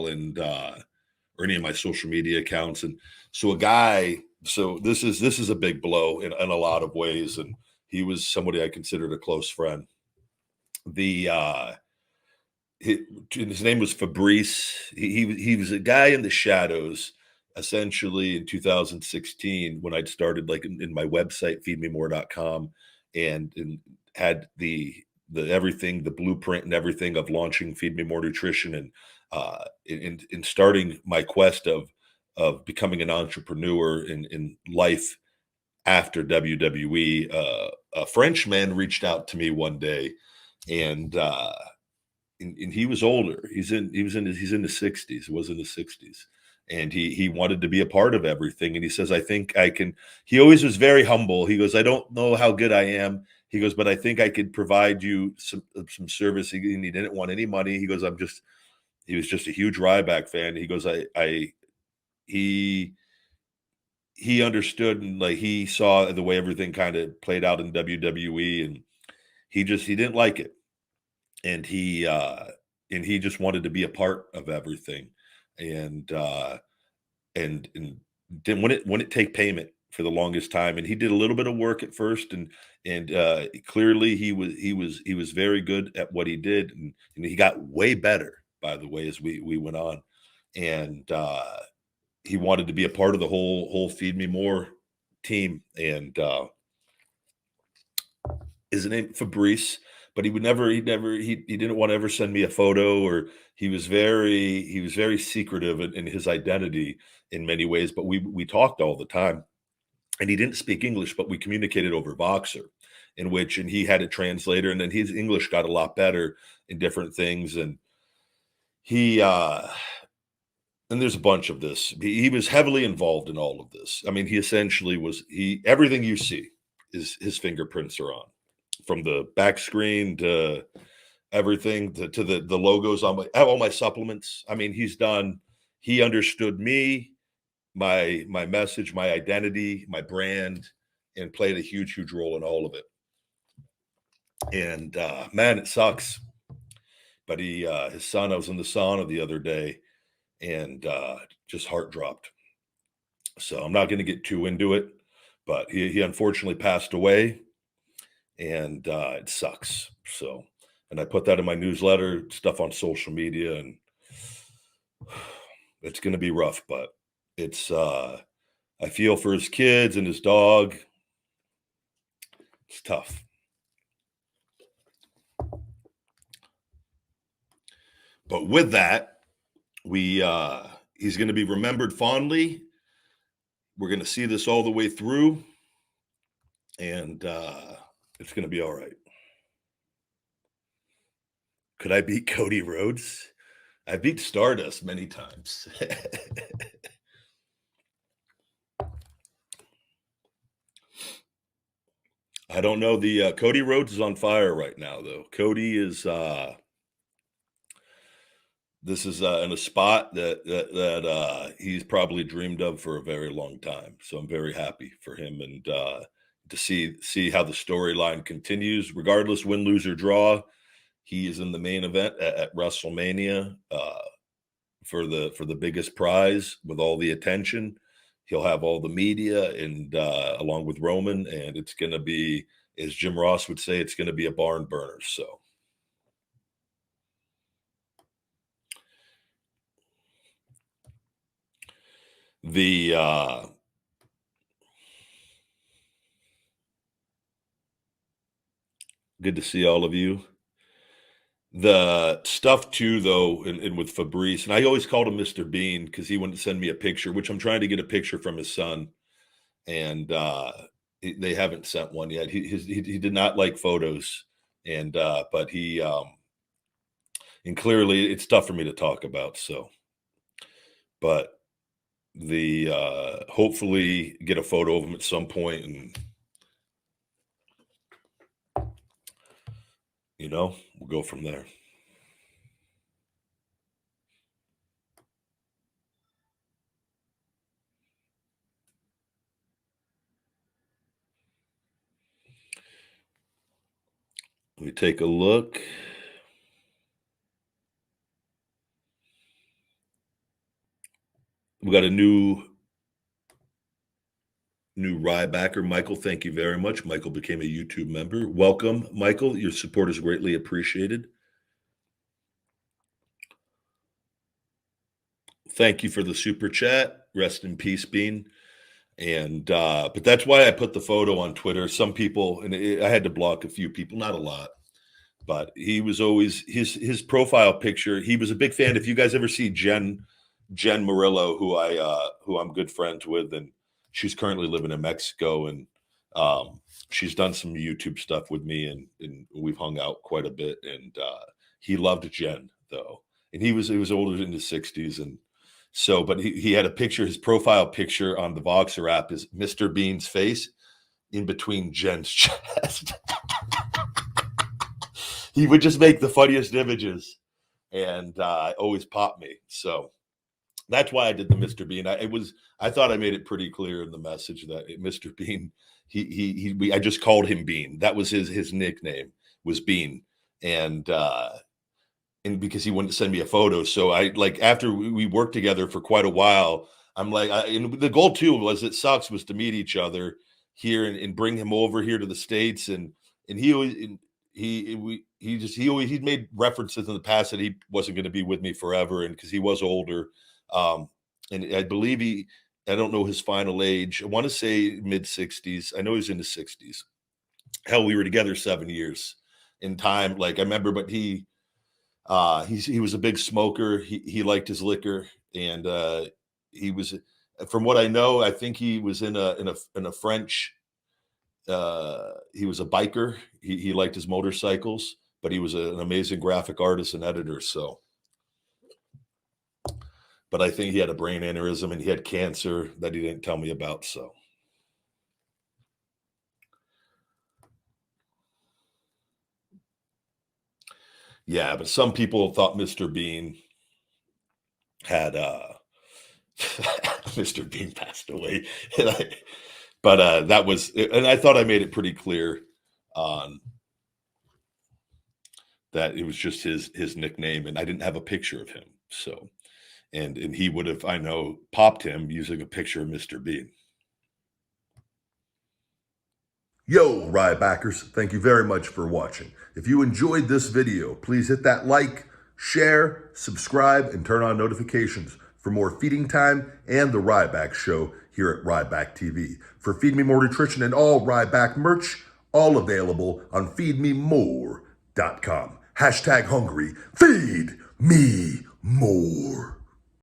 and or any of my social media accounts. And so this is a big blow in a lot of ways. And he was somebody I considered a close friend. His name was Fabrice. He was a guy in the shadows, essentially in 2016 when I'd started like in my website, feedmemore.com, and had the everything, the blueprint and everything of launching Feed Me More Nutrition, and in starting my quest of becoming an entrepreneur in life after WWE. A Frenchman reached out to me one day, and he was older. He's in his 60s. He was in his 60s. And he wanted to be a part of everything. And he says, I think I can. He always was very humble. He goes, I don't know how good I am. He goes, but I think I could provide you some service. He didn't want any money. He goes, he was just a huge Ryback fan. He goes, he understood, and like he saw the way everything kind of played out in WWE, and he didn't like it. And he just wanted to be a part of everything, and wouldn't take payment for the longest time. And he did a little bit of work at first, and clearly he was very good at what he did, and he got way better, by the way, as we went on. And he wanted to be a part of the whole Feed Me More team. And his name Fabrice, but he didn't want to ever send me a photo, or he was very secretive in his identity in many ways. But we talked all the time, and he didn't speak English, but we communicated over Voxer, and he had a translator, and then his English got a lot better in different things. And and there's a bunch of this. He was heavily involved in all of this. I mean, he essentially everything you see is his fingerprints are on, from the back screen to everything to the logos on all my supplements. I mean, he understood me, my message, my identity, my brand, and played a huge role in all of it. And man, it sucks. But his son, I was in the sauna the other day, and just heart dropped. So I'm not going to get too into it, but he unfortunately passed away, and it sucks. So, and I put that in my newsletter, stuff on social media, and it's going to be rough, but it's I feel for his kids and his dog. It's tough. But with that, he's going to be remembered fondly. We're going to see this all the way through, and it's going to be all right. Could I beat Cody Rhodes? I beat Stardust many times. I don't know. The Cody Rhodes is on fire right now, though. Cody is this is in a spot that he's probably dreamed of for a very long time. So I'm very happy for him, and to see how the storyline continues, regardless win, lose, or draw. He is in the main event at WrestleMania for the biggest prize with all the attention. He'll have all the media, and along with Roman, and it's going to be, as Jim Ross would say, it's going to be a barn burner. So good to see all of you. The stuff too, though, and with Fabrice, and I always called him Mr. Bean because he wouldn't send me a picture, which I'm trying to get a picture from his son, and they haven't sent one yet. He did not like photos, and but and clearly it's tough for me to talk about. So, but hopefully get a photo of him at some point, and we'll go from there. Let me take a look. We got a new Rybacker, Michael. Thank you very much. Michael became a YouTube member. Welcome, Michael. Your support is greatly appreciated. Thank you for the super chat. Rest in peace, Bean. And but that's why I put the photo on Twitter. Some people, and I had to block a few people, not a lot, but he was always his profile picture. He was a big fan. If you guys ever see Jen Murillo, who I'm good friends with, and she's currently living in Mexico, and she's done some YouTube stuff with me, and we've hung out quite a bit. And he loved Jen though, and he was older, in his 60s, and so, but he had a picture. His profile picture on the Voxer app is Mr. Bean's face in between Jen's chest. He would just make the funniest images, and always popped me. So that's why I did the Mr. Bean. I thought I made it pretty clear in the message that Mr. Bean, I just called him Bean. That was his nickname, was Bean, and because he wouldn't send me a photo. So I, like, after we worked together for quite a while, I'm like, and the goal too was to meet each other here and bring him over here to the States. And he made references in the past that he wasn't going to be with me forever. And cause he was older. And I believe I don't know his final age. I want to say mid-60s. I know he's in his 60s. Hell, we were together 7 years in time. Like, I remember, but he was a big smoker. He liked his liquor, and he was, from what I know, I think he was in a French. He was a biker. He liked his motorcycles, but he was an amazing graphic artist and editor. So, but I think he had a brain aneurysm and he had cancer that he didn't tell me about. So. Yeah, but some people thought Mr. Bean had Mr. Bean passed away. But that was, and I thought I made it pretty clear on that it was just his nickname, and I didn't have a picture of him. So, and he would have, I know, popped him using a picture of Mr. Bean. Yo, Rybackers, thank you very much for watching. If you enjoyed this video, please hit that like, share, subscribe, and turn on notifications for more feeding time and the Ryback Show here at Ryback TV. For Feed Me More Nutrition and all Ryback merch, all available on feedmemore.com. #hungry, feed me more.